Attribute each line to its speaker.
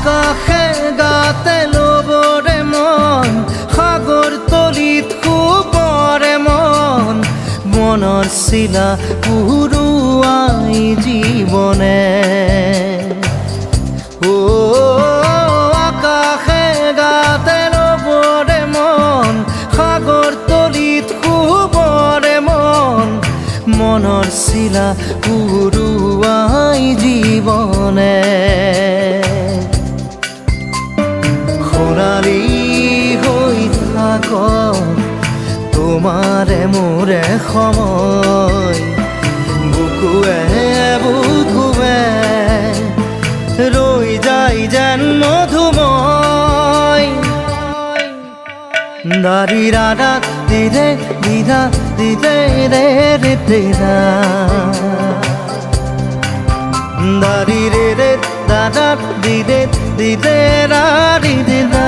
Speaker 1: আকাশে গাতে ল'বৰে মন সাগৰ তলিত শুবৰে মন মনৰ চিলা উৰুৱাই জীৱনে আকাশে গাতে ল'বৰে মন সাগৰ তলিত শুবৰে মন মনৰ চিলা উৰুৱাই জীৱনে খৰালি হৈ থাক তোমাৰে মোৰে সময় বুকুৱে বুকুৱে ৰৈ যায় যেন মধুময় দাৰি ৰাধা দিদে দিদা দিদে ৰে ৰে দিদা দাৰি ৰে ৰে দাদা দিদে দিদে ৰা দিদা